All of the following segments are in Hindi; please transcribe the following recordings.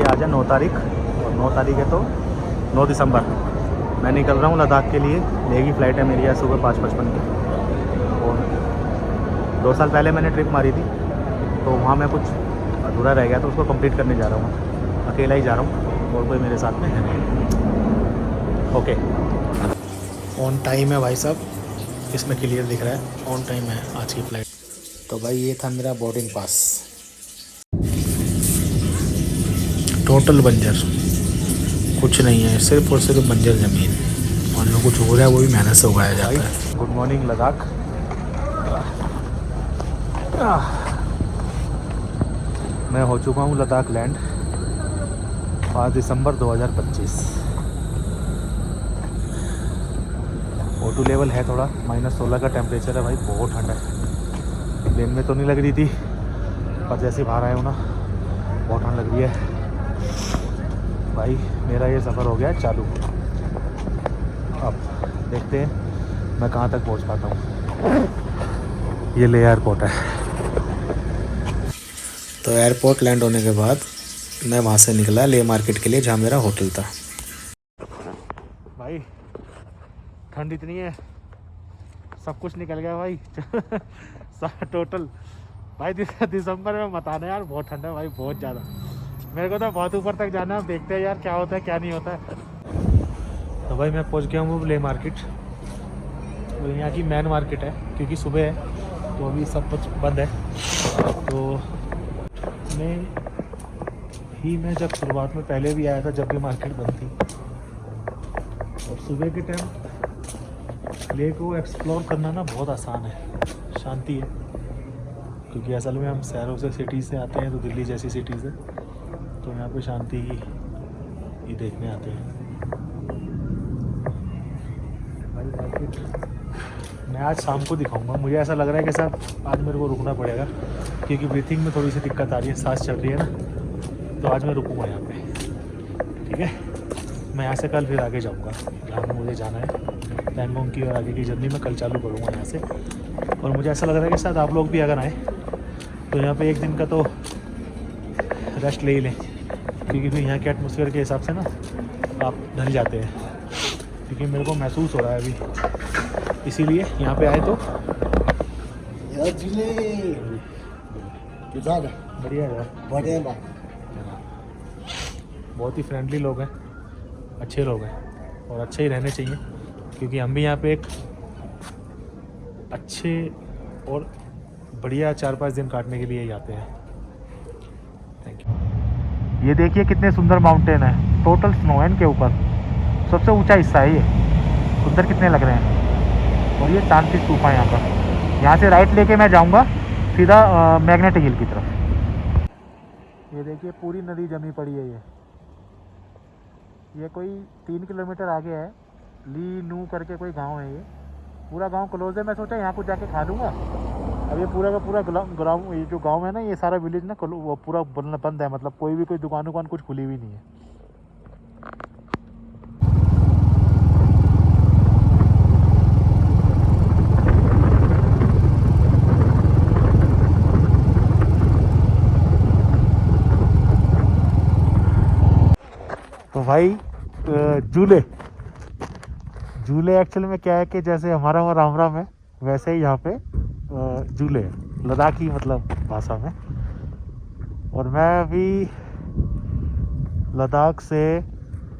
आज है 9 तारीख और 9 तारीख है तो 9 दिसंबर मैं निकल रहा हूँ लद्दाख के लिए। लेगी फ़्लाइट है मेरी आज सुबह 5:55 की। और 2 साल पहले मैंने ट्रिप मारी थी तो वहाँ मैं कुछ अधूरा रह गया तो उसको कंप्लीट करने जा रहा हूँ। अकेला ही जा रहा हूँ और कोई मेरे साथ में है नहीं। ओके, ऑन टाइम है भाई साहब, इसमें क्लियर दिख रहा है ऑन टाइम है आज की फ़्लाइट। तो भाई ये था मेरा बोर्डिंग पास। टोटल बंजर, कुछ नहीं है, सिर्फ और सिर्फ बंजर ज़मीन, और जो कुछ हो रहा है वो भी मेहनत से उगाया जाता है। Good morning Ladakh. मैं हो चुका हूँ लद्दाख लैंड 5 दिसंबर 2025। O2 लेवल है थोड़ा -16 का टेम्परेचर है भाई, बहुत ठंड है। प्लेन में तो नहीं लग रही थी पर जैसे बाहर आया हूँ ना बहुत ठंड लग रही है भाई। मेरा ये सफ़र हो गया चालू। अब देखते हैं मैं कहाँ तक पहुँच पाता हूँ। ये ले एयरपोर्ट है। तो एयरपोर्ट लैंड होने के बाद मैं वहाँ से निकला ले मार्केट के लिए जहाँ मेरा होटल था। भाई ठंड इतनी है, सब कुछ निकल गया भाई। टोटल भाई दिसंबर में मत आना यार, बहुत ठंड है भाई, बहुत ज़्यादा। मेरे को तो बहुत ऊपर तक जाना है, देखते हैं यार क्या होता है क्या नहीं होता है। तो भाई मैं पहुंच गया हूँ ले मार्केट। तो यहाँ की मेन मार्केट है क्योंकि सुबह है तो अभी सब कुछ बंद है। तो मैं जब शुरुआत में पहले भी आया था जब भी मार्केट बंद थी, और सुबह के टाइम ले को एक्सप्लोर करना ना बहुत आसान है, शांति है। क्योंकि असल में हम शहरों से सिटी से आते हैं, तो दिल्ली जैसी सिटी से, तो यहाँ पे शांति ही देखने आते हैं भाई। मार्केट मैं आज शाम को दिखाऊंगा। मुझे ऐसा लग रहा है कि साहब आज मेरे को रुकना पड़ेगा क्योंकि ब्रीथिंग में थोड़ी सी दिक्कत आ रही है, सांस चल रही है ना, तो आज मैं रुकूंगा यहाँ पे, ठीक है। मैं यहाँ से कल फिर आगे जाऊँगा जहाँ मुझे जाना है पैंगोंग की, और आगे की जर्नी मैं कल चालू करूँगा यहाँ से। और मुझे ऐसा लग रहा है कि शायद आप लोग भी अगर आएँ तो यहाँ पे एक दिन का तो रेस्ट ले ही लें, क्योंकि फिर यहाँ के एटमॉस्फेयर के हिसाब से ना आप ढल जाते हैं। क्योंकि मेरे को महसूस हो रहा है अभी, इसीलिए यहाँ पे आए तो बढ़िया है, बहुत ही फ्रेंडली लोग हैं, अच्छे लोग हैं और अच्छे ही रहने चाहिए। क्योंकि हम भी यहाँ पे एक अच्छे और बढ़िया 4-5 दिन काटने के लिए ही आते हैं। Thank you. ये देखिए कितने सुंदर माउंटेन है, टोटल स्नो है इनके ऊपर, सबसे ऊंचा हिस्सा है ये। सुंदर कितने लग रहे हैं। और ये शांति स्तूपा है यहाँ पर। यहाँ से राइट लेके मैं जाऊँगा सीधा मैग्नेटिक हिल की तरफ। ये देखिए पूरी नदी जमी पड़ी है। ये कोई 3 किलोमीटर आगे है, ली नू करके कोई गांव है। ये पूरा गांव क्लोज है। मैं सोचा यहाँ कुछ जाके खा लूँगा। अब ये पूरा का पूरा ग्राउंड, ये जो गांव है ना, ये सारा विलेज ना वो पूरा बंद है, मतलब कोई दुकान कुछ खुली हुई नहीं है। तो भाई झूले एक्चुअली में क्या है कि जैसे हमारा वहाँ राम राम है, वैसे ही यहाँ पे झूले लद्दाखी मतलब भाषा में। और मैं अभी लद्दाख से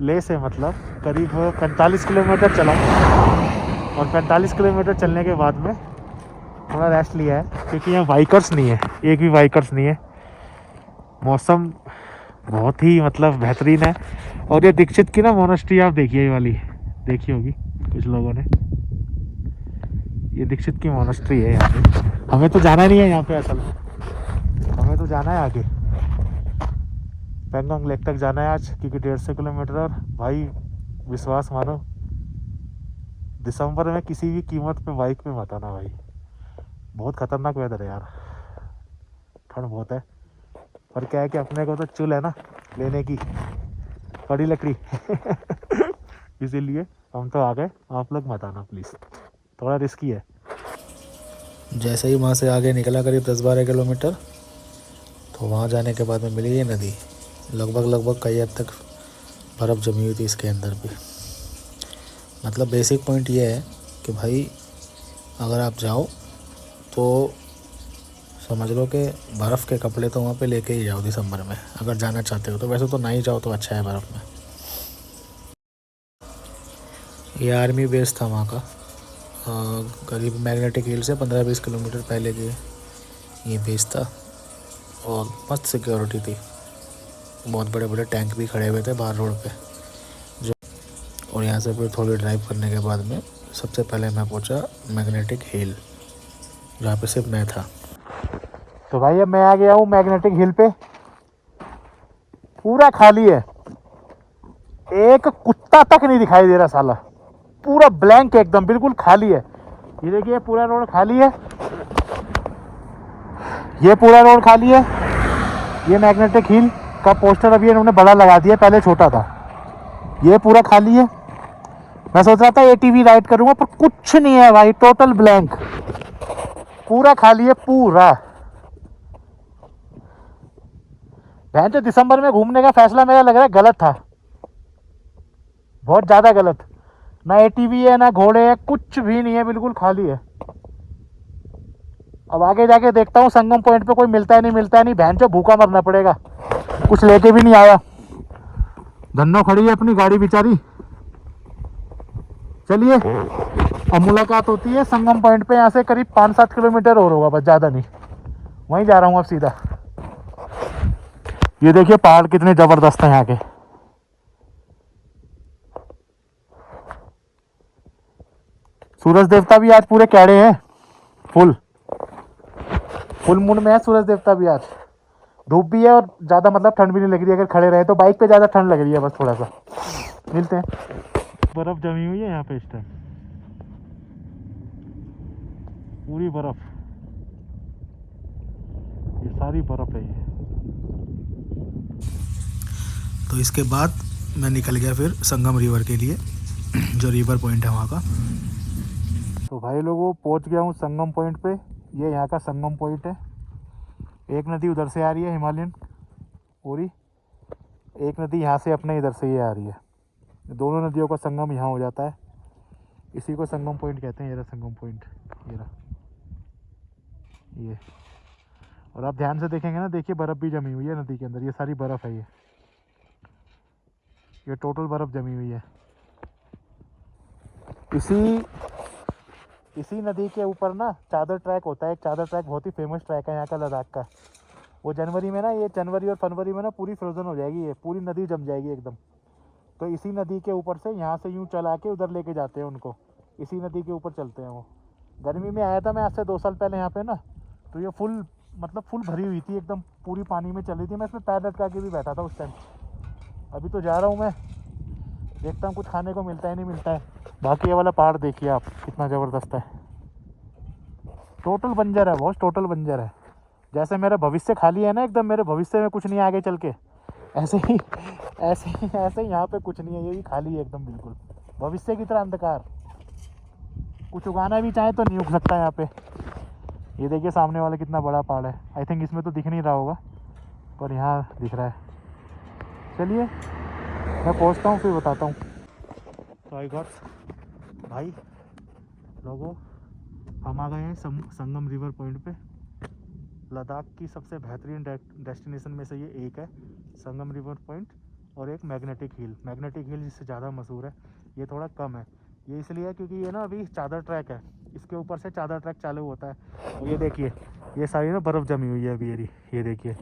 ले से मतलब करीब 45 किलोमीटर चला, और 45 किलोमीटर चलने के बाद में थोड़ा रेस्ट लिया है क्योंकि यहाँ बाइकर्स नहीं है, एक भी बाइकर्स नहीं है। मौसम बहुत ही मतलब बेहतरीन है। और ये दीक्षित की ना मोनेस्ट्री आप देखिए, ये वाली देखी होगी कुछ लोगों ने, ये दीक्षित की मोनेस्ट्री है यहाँ पे। हमें तो जाना नहीं है यहाँ पे, असल में हमें तो जाना है आगे पैंगोंग लेक तक जाना है आज, क्योंकि 150 किलोमीटर। और भाई विश्वास मानो, दिसंबर में किसी भी कीमत पे बाइक पे मत आना भाई, बहुत खतरनाक वेदर है यार, ठंड बहुत है। पर क्या है कि अपने को तो चुल है ना लेने की, बड़ी लकड़ी। इसीलिए हम तो आ गए, आप लोग मत आना प्लीज़, थोड़ा रिस्की है। जैसे ही वहाँ से आगे निकला करीब 10-12 किलोमीटर, तो वहाँ जाने के बाद में मिली ये नदी। लगभग कई हद तक बर्फ़ जमी हुई थी इसके अंदर भी। मतलब बेसिक पॉइंट ये है कि भाई अगर आप जाओ तो समझ लो कि बर्फ़ के कपड़े तो वहाँ पे लेके ही जाओ दिसंबर में, अगर जाना चाहते हो तो। वैसे तो ना ही जाओ तो अच्छा है बर्फ़ में। ये आर्मी बेस था वहाँ का, करीब मैग्नेटिक हिल से 15-20 किलोमीटर पहले की ये बेस था। और मस्त सिक्योरिटी थी, बहुत बड़े बड़े टैंक भी खड़े हुए थे बाहर रोड पे जो। और यहाँ से फिर थोड़ी ड्राइव करने के बाद में सबसे पहले मैं पहुँचा मैग्नेटिक हिल, जहाँ पे सिर्फ मैं था। तो भाई अब मैं आ गया हूँ मैग्नेटिक हिल पे। पूरा खाली है, एक कुत्ता तक नहीं दिखाई दे रहा साला, पूरा ब्लैंक एकदम, बिल्कुल खाली है। ये देखिए पूरा रोड खाली है, ये पूरा रोड खाली है। ये मैग्नेटिक हिल का पोस्टर अभी इन्होंने बड़ा लगा दिया, पहले छोटा था। ये पूरा खाली है। मैं सोच रहा था एटीवी राइड करूंगा पर कुछ नहीं है भाई, टोटल ब्लैंक, पूरा खाली है पूरा। बहन तो दिसंबर में घूमने का फैसला मेरा लग रहा है गलत था, बहुत ज्यादा गलत। ना एटीवी है ना घोड़े है, कुछ भी नहीं है, बिल्कुल खाली है। अब आगे जाके देखता हूँ संगम पॉइंट पे कोई मिलता है नहीं मिलता है नहीं, बहन जो भूखा मरना पड़ेगा, कुछ लेके भी नहीं आया। धन्नो खड़ी है अपनी गाड़ी बेचारी। चलिए अब मुलाकात होती है संगम पॉइंट पे, यहाँ से करीब 5-7 किलोमीटर और होगा बस, ज़्यादा नहीं। वहीं जा रहा हूँ अब सीधा। ये देखिए पहाड़ कितने ज़बरदस्त हैं यहाँ के। सूरज देवता भी आज पूरे कैड़े हैं, फुल मून में है सूरज देवता भी आज। धूप भी है और ज़्यादा मतलब ठंड भी नहीं लग रही है। अगर खड़े रहे तो बाइक पे ज़्यादा ठंड लग रही है बस, थोड़ा सा। मिलते हैं। बर्फ़ जमी हुई है यहाँ पे इस टाइम, पूरी बर्फ़, ये सारी बर्फ़ है ये। तो इसके बाद मैं निकल गया फिर संगम रिवर के लिए, जो रिवर पॉइंट है वहाँ का। तो भाई लोगों पहुँच गया हूँ संगम पॉइंट पे। ये यहाँ का संगम पॉइंट है। एक नदी उधर से आ रही है हिमालयन पूरी, एक नदी यहाँ से अपने इधर से ये आ रही है। दोनों नदियों का संगम यहाँ हो जाता है, इसी को संगम पॉइंट कहते हैं। ये रहा संगम पॉइंट, ये रहा ये। और आप ध्यान से देखेंगे ना, देखिए बर्फ़ भी जमी हुई है नदी के अंदर, ये सारी बर्फ़ है ये टोटल बर्फ़ जमी हुई है। इसी नदी के ऊपर ना चादर ट्रैक होता है। एक चादर ट्रैक बहुत ही फेमस ट्रैक है यहाँ का, लद्दाख का। वो जनवरी में ना, ये जनवरी और फरवरी में ना पूरी फ्रोजन हो जाएगी, ये पूरी नदी जम जाएगी एकदम। तो इसी नदी के ऊपर से यहाँ से यूँ चला के उधर लेके जाते हैं उनको, इसी नदी के ऊपर चलते हैं वो। गर्मी में आया था मैं आज से 2 साल पहले यहाँ पे ना, तो ये फुल मतलब फुल भरी हुई थी एकदम, पूरी पानी में चल रही थी। मैं इसमें पैर लटका के भी बैठा था उस टाइम। अभी तो जा रहा हूँ मैं, देखता हूँ कुछ खाने को मिलता है नहीं मिलता है। बाकी ये वाला पहाड़ देखिए आप, कितना ज़बरदस्त है। टोटल बंजर है बॉस, टोटल बंजर है। जैसे मेरा भविष्य खाली है ना एकदम, मेरे भविष्य में कुछ नहीं आगे चल के, ऐसे ही यहाँ पे कुछ नहीं है, ये भी खाली है एकदम बिल्कुल, भविष्य की तरह अंधकार। कुछ उगाना भी चाहे तो नहीं उग सकता यहाँ पे। ये देखिए सामने वाला कितना बड़ा पहाड़ है। आई थिंक इसमें तो दिख नहीं रहा होगा, पर यहाँ दिख रहा है। चलिए मैं पहुँचता हूँ फिर बताता हूँ। तो आई गॉट भाई लोगों, हम आ गए हैं संगम रिवर पॉइंट पे। लद्दाख की सबसे बेहतरीन डेस्टिनेशन में से ये एक है, संगम रिवर पॉइंट। और एक मैग्नेटिक हिल जिससे ज़्यादा मशहूर है, ये थोड़ा कम है। ये इसलिए है क्योंकि ये ना अभी चादर ट्रैक है, इसके ऊपर से चादर ट्रैक चालू होता है। और ये देखिए ये सारी ना बर्फ़ जमी हुई है अभी, ये देखिए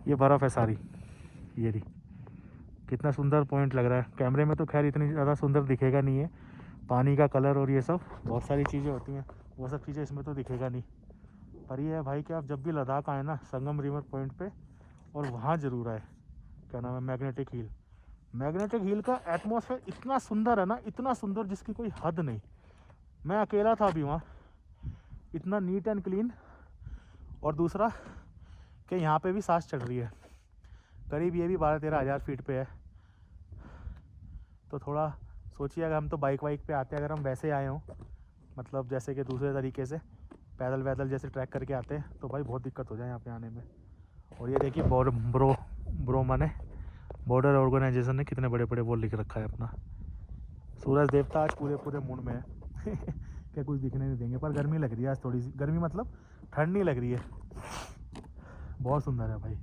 ये बर्फ़ है सारी। ये रही, कितना सुंदर पॉइंट लग रहा है। कैमरे में तो खैर इतनी ज़्यादा सुंदर दिखेगा नहीं है, पानी का कलर और ये सब बहुत सारी चीज़ें होती हैं, वो सब चीज़ें इसमें तो दिखेगा नहीं। पर ये है भाई कि आप जब भी लद्दाख आए ना संगम रिवर पॉइंट पे, और वहाँ ज़रूर आए, क्या नाम है, मैग्नेटिक हिल का एटमॉस्फेयर इतना सुंदर है ना, इतना सुंदर जिसकी कोई हद नहीं। मैं अकेला था अभी वहाँ, इतना नीट एंड क्लीन। और दूसरा कि यहाँ पे भी सांस चढ़ रही है। करीब ये भी 12-13 हज़ार फीट पे है। तो थोड़ा सोचिए, अगर हम तो बाइक वाइक पे आते हैं, अगर हम वैसे आए हों मतलब जैसे कि दूसरे तरीके से पैदल वैदल जैसे ट्रैक करके आते हैं, तो भाई बहुत दिक्कत हो जाए यहाँ पे आने में। और ये देखिए ब्रो माने बॉर्डर ऑर्गेनाइजेशन ने कितने बड़े बड़े वो लिख रखा है अपना। सूरज देवता आज पूरे पूरे मूड में है क्या कुछ दिखने नहीं देंगे, पर गर्मी लग रही है आज थोड़ी सी, गर्मी मतलब ठंड नहीं लग रही है। बहुत सुंदर है भाई,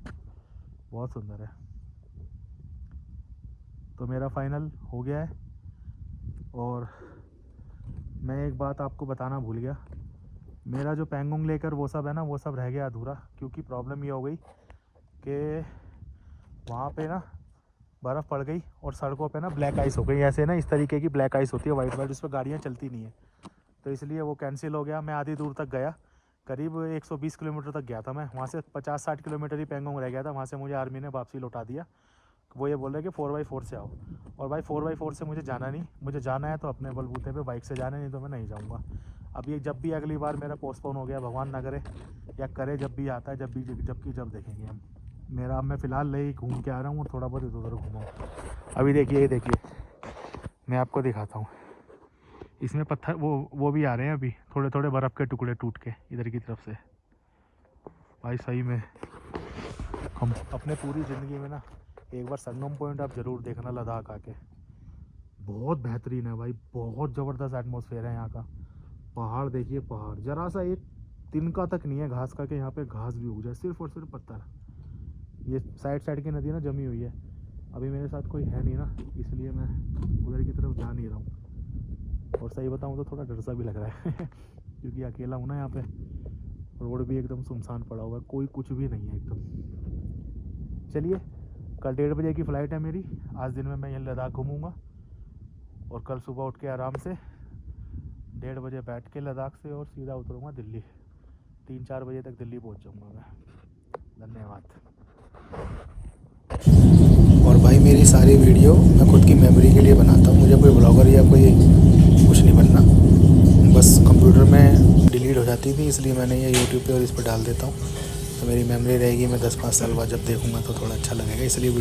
बहुत सुंदर है। तो मेरा फाइनल हो गया है। और मैं एक बात आपको बताना भूल गया, मेरा जो पेंगोंग लेकर वो सब है ना, वो सब रह गया अधूरा, क्योंकि प्रॉब्लम ये हो गई कि वहाँ पे ना बर्फ़ पड़ गई और सड़कों पे ना ब्लैक आइस हो गई। ऐसे ना इस तरीके की ब्लैक आइस होती है, वाइट वाइट, उस पर गाड़ियाँ चलती नहीं है, तो इसलिए वो कैंसिल हो गया। मैं आधी दूर तक गया, करीब 120 किलोमीटर तक गया था मैं, वहाँ से 50-60 किलोमीटर ही पेंगोंग रह गया था। वहाँ से मुझे आर्मी ने वापसी लौटा दिया। वो ये बोल रहे कि 4x4 से आओ, और भाई 4x4 से मुझे जाना नहीं, मुझे जाना है तो अपने बलबूते पे बाइक से जाना है, नहीं तो मैं नहीं जाऊँगा। अब ये जब भी अगली बार मेरा पोस्टपोन हो गया, भगवान ना करे या करे, जब भी आता है, जब देखेंगे हम। मेरा अब मैं फ़िलहाल ले घूम के आ रहा हूँ और थोड़ा बहुत इधर उधर घूमा। अभी देखिए, ये देखिए, मैं आपको दिखाता हूँ, इसमें पत्थर वो भी आ रहे हैं अभी, थोड़े थोड़े बर्फ़ के टुकड़े टूट के इधर की तरफ से। भाई सही में हम अपने पूरी ज़िंदगी में ना एक बार संगम पॉइंट आप ज़रूर देखना लद्दाख आके, बहुत बेहतरीन है भाई, बहुत ज़बरदस्त एटमॉस्फेयर है यहाँ का। पहाड़ देखिए, पहाड़ जरा सा एक तिनका तक नहीं है घास का कि यहाँ पे घास भी उग जाए, सिर्फ और सिर्फ पत्थर। ये साइड की नदी ना जमी हुई है। अभी मेरे साथ कोई है नहीं ना, इसलिए मैं उधर की तरफ जा नहीं रहा हूँ। और सही बताऊँ तो थोड़ा डर सा भी लग रहा है क्योंकि अकेला हूँ ना यहाँ पे, रोड भी एकदम सुनसान पड़ा हुआ है, कोई कुछ भी नहीं है एकदम। चलिए, कल 1:30 बजे की फ़्लाइट है मेरी। आज दिन में मैं यहाँ लद्दाख घूमूँगा और कल सुबह उठ के आराम से 1:30 बजे बैठ के लद्दाख से और सीधा उतरूँगा दिल्ली। 3-4 बजे तक दिल्ली पहुँच जाऊँगा मैं। धन्यवाद। और भाई मेरी सारी वीडियो मैं खुद की मेमोरी के लिए बनाता हूँ, मुझे कोई ब्लॉगर या कोई कुछ नहीं बनना, बस कंप्यूटर में डिलीट हो जाती थी, इसलिए मैंने ये यूट्यूब पे और इस पर डाल देता हूँ। तो मेरी मेमोरी रहेगी, मैं 10-5 साल बाद जब देखूँगा तो थोड़ा अच्छा लगेगा, इसलिए वीडियो